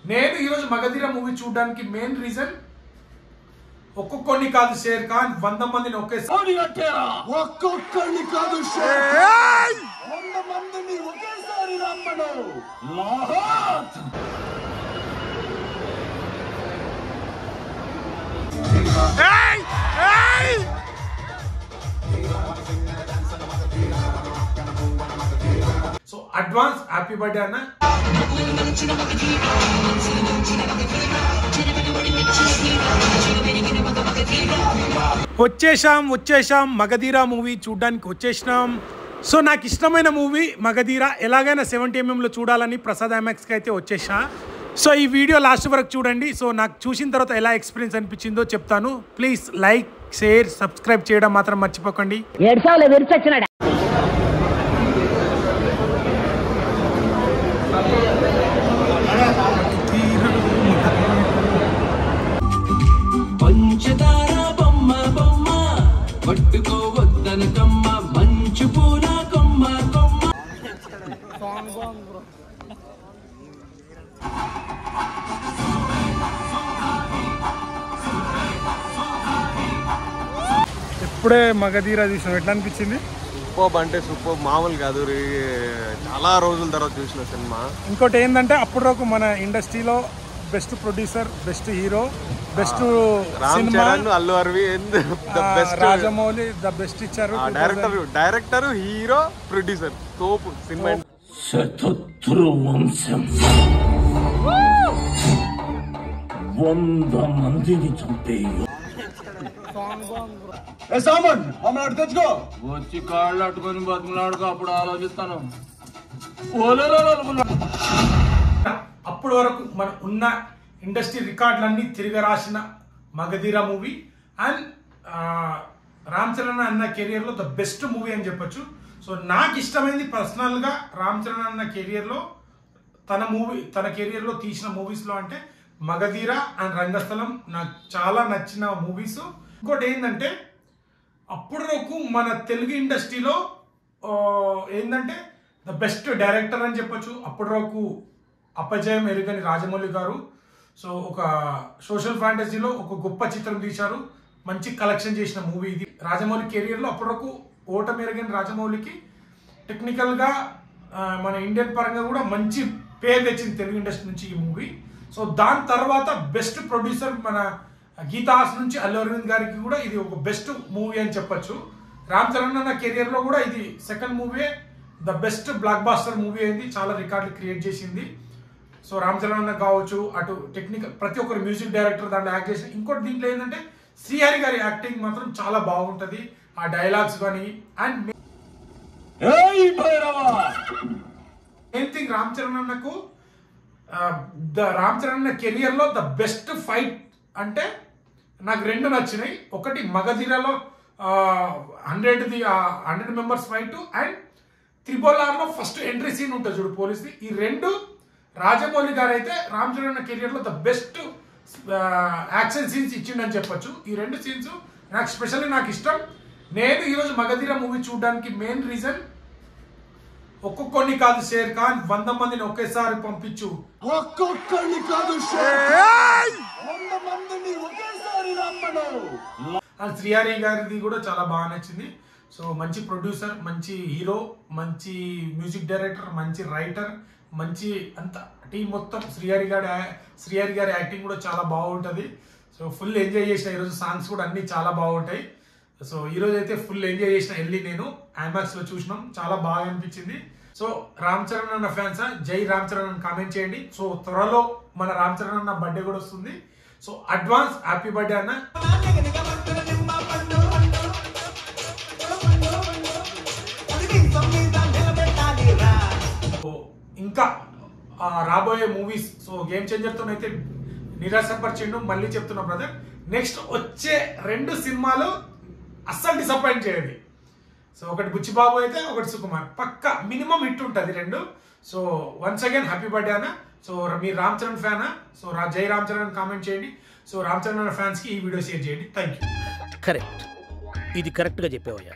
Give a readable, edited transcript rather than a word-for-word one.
నేను ఈ రోజు మగధీర మూవీ చూడడానికి మెయిన్ రీజన్ ఒక్కొక్కని కాదు షేర్ ఖాన్ 100 మందిని ఒకేసారి ఒక్కొక్కని కాదు షేర్ ఖాన్ 100 మందిని ఒకేసారి రమ్మను లాహోత్ ఏయ్ ఏయ్ సో అడ్వాన్స్ హ్యాపీ బర్త్డే అన్న వచ్చేసాం మగధీర మూవీ చూడడానికి వచ్చేసినాం. సో నాకు ఇష్టమైన మూవీ మగధీర ఎలాగైనా 70mm లో చూడాలని ప్రసాద్ ఐమాక్స్కి అయితే వచ్చేసా. సో ఈ వీడియో లాస్ట్ వరకు చూడండి. సో నాకు చూసిన తర్వాత ఎలా ఎక్స్పీరియన్స్ అనిపించిందో చెప్తాను. ప్లీజ్ లైక్ షేర్ సబ్స్క్రైబ్ చేయడం మాత్రం మర్చిపోకండి. పంచదార బొమ్మ బొమ్మ పట్టుకోవద్దన కమ్మ మంచు పూల కొమ్మ కొమ్మ ఇప్పుడే మగధీర చూసినాం, ఎట్లా అనిపించింది? సూపర్ అంటే సూపర్, మామూలు కాదు. చాలా రోజుల తర్వాత చూసిన సినిమా. ఇంకోటి ఏంటంటే అప్పటి వరకు మన ఇండస్ట్రీలో best producer, best hero, best Ram Charan, Allu Aravind, Rajamouli the best ఇచ్చారు. డైరెక్టర్ హీరో ప్రొడ్యూసర్ తోపు సినిమా. శతత్రు వంశం 100 మందిని చంపేయు సామన్ అమ్మడు తెచ్చుకో వచ్చి కాళ్ళు అట్టుకొని బతుకులాడుకో, అప్పుడు ఆలోచిస్తాను. అప్పటి వరకు మన ఉన్న ఇండస్ట్రీ రికార్డులన్నీ తిరగరాసిన మగధీర మూవీ అండ్ రామ్ చరణ్ అన్న కెరియర్లో ద బెస్ట్ మూవీ అని చెప్పొచ్చు. సో నాకు ఇష్టమైంది పర్సనల్గా రామ్ చరణ్ అన్న కెరియర్లో తన కెరియర్లో తీసిన మూవీస్లో అంటే మగధీర అండ్ రంగస్థలం నాకు చాలా నచ్చిన మూవీస్. ఇంకోటి ఏంటంటే అప్పటి వరకు మన తెలుగు ఇండస్ట్రీలో ఏంటంటే ద బెస్ట్ డైరెక్టర్ అని చెప్పొచ్చు. అప్పటి వరకు అపజయం ఎరుగని రాజమౌళి గారు. సో ఒక సోషల్ ఫ్యాంటసీలో ఒక గొప్ప చిత్రం తీశారు, మంచి కలెక్షన్ చేసిన మూవీ ఇది. రాజమౌళి కెరియర్లో అప్పటి వరకు ఓటమి ఎరుగని రాజమౌళికి టెక్నికల్గా మన ఇండియన్ పరంగా కూడా మంచి పేరు తెచ్చింది తెలుగు ఇండస్ట్రీ నుంచి ఈ మూవీ. సో దాని తర్వాత బెస్ట్ ప్రొడ్యూసర్ మన గీతాస్ నుంచి అల్లు అరవింద్ గారికి కూడా ఇది ఒక బెస్ట్ మూవీ అని చెప్పొచ్చు. రామ్ చరణ్ అన్న కెరియర్లో కూడా ఇది second movie the best blockbuster movie అయింది, చాలా రికార్డులు క్రియేట్ చేసింది. సో రామ్ చరణ్ అన్న కావచ్చు, అటు టెక్నికల్ ప్రతి ఒక్కరు మ్యూజిక్ డైరెక్టర్ దాంట్లో యాక్ట్ చేసి. ఇంకోటి దీంట్లో ఏంటంటే శ్రీహరి గారి యాక్టింగ్ మాత్రం చాలా బాగుంటుంది, ఆ డైలాగ్స్ కానీ. And main thing Ram Charan అన్నకు రామ్ చరణ్ అన్న కెరియర్లో ద బెస్ట్ ఫైట్ అంటే నాకు రెండు నచ్చినాయి. ఒకటి మగధీరలో 100 మెంబర్స్ ఫైట్ అండ్ త్రిబోలార్లో ఫస్ట్ ఎంట్రీ సీన్ ఉంటుంది చూడు పోలీస్ది. ఈ రెండు రాజమౌళి గారు అయితే రామ్ చరణ్ కెరియర్లో ద బెస్ట్ యాక్షన్ సీన్స్ ఇచ్చిండని చెప్పొచ్చు. ఈ రెండు సీన్స్ నాకు స్పెషల్లీ నాకు ఇష్టం. నేను ఈరోజు మగధీర మూవీ చూడడానికి మెయిన్ రీజన్ ఒక్కొక్కని కాదు షేర్ ఖాన్ 100 మందిని ఒకేసారి పంపించు. ఒక్కొక్కని కాదు షేర్ ఖాన్ 100 మందిని ఒకేసారి రమ్మను. అండ్ శ్రీహరి గారిది కూడా చాలా బాగా నచ్చింది. సో మంచి ప్రొడ్యూసర్, మంచి హీరో, మంచి మ్యూజిక్ డైరెక్టర్, మంచి రైటర్, మంచి అంత టీం మొత్తం. శ్రీహరి గారి యాక్టింగ్ కూడా చాలా బాగుంటుంది. సో ఫుల్ ఎంజాయ్ చేసిన ఈరోజు. సాంగ్స్ కూడా అన్నీ చాలా బాగుంటాయి. సో ఈరోజు అయితే ఫుల్ ఎంజాయ్ చేసిన. వెళ్ళి నేను ఐమాక్స్లో చూసినాం, చాలా బాగా అనిపించింది. సో రామ్ చరణ్ అన్న ఫ్యాన్స్ జై రామ్ చరణ్ అని కామెంట్ చేయండి. సో త్వరలో మన రామ్ చరణ్ అన్న బర్త్డే కూడా వస్తుంది. సో అడ్వాన్స్ హ్యాపీ బర్త్డే అన్న. ఇంకా రాబోయే మూవీస్ సో గేమ్ చేంజర్తో అయితే నిరాశపరిచిండు. మళ్ళీ చెప్తున్నా బ్రదర్, నెక్స్ట్ వచ్చే 2 సినిమాలు అస్సలు డిసప్పాయింట్ చేయండి. సో ఒకటి బుచ్చిబాబు అయితే ఒకటి సుకుమార్, పక్కా మినిమం హిట్ ఉంటుంది 2. So once again happy birthday అన్న. సో మీరు రామ్ చరణ్ ఫ్యానా? సో జై రామ్ చరణ్ కామెంట్ చేయండి. సో రామ్ చరణ్ అన్న ఫ్యాన్స్కి ఈ వీడియో షేర్ చేయండి. Thank you. కరెక్ట్, ఇది కరెక్ట్గా చెప్పావయ్యా.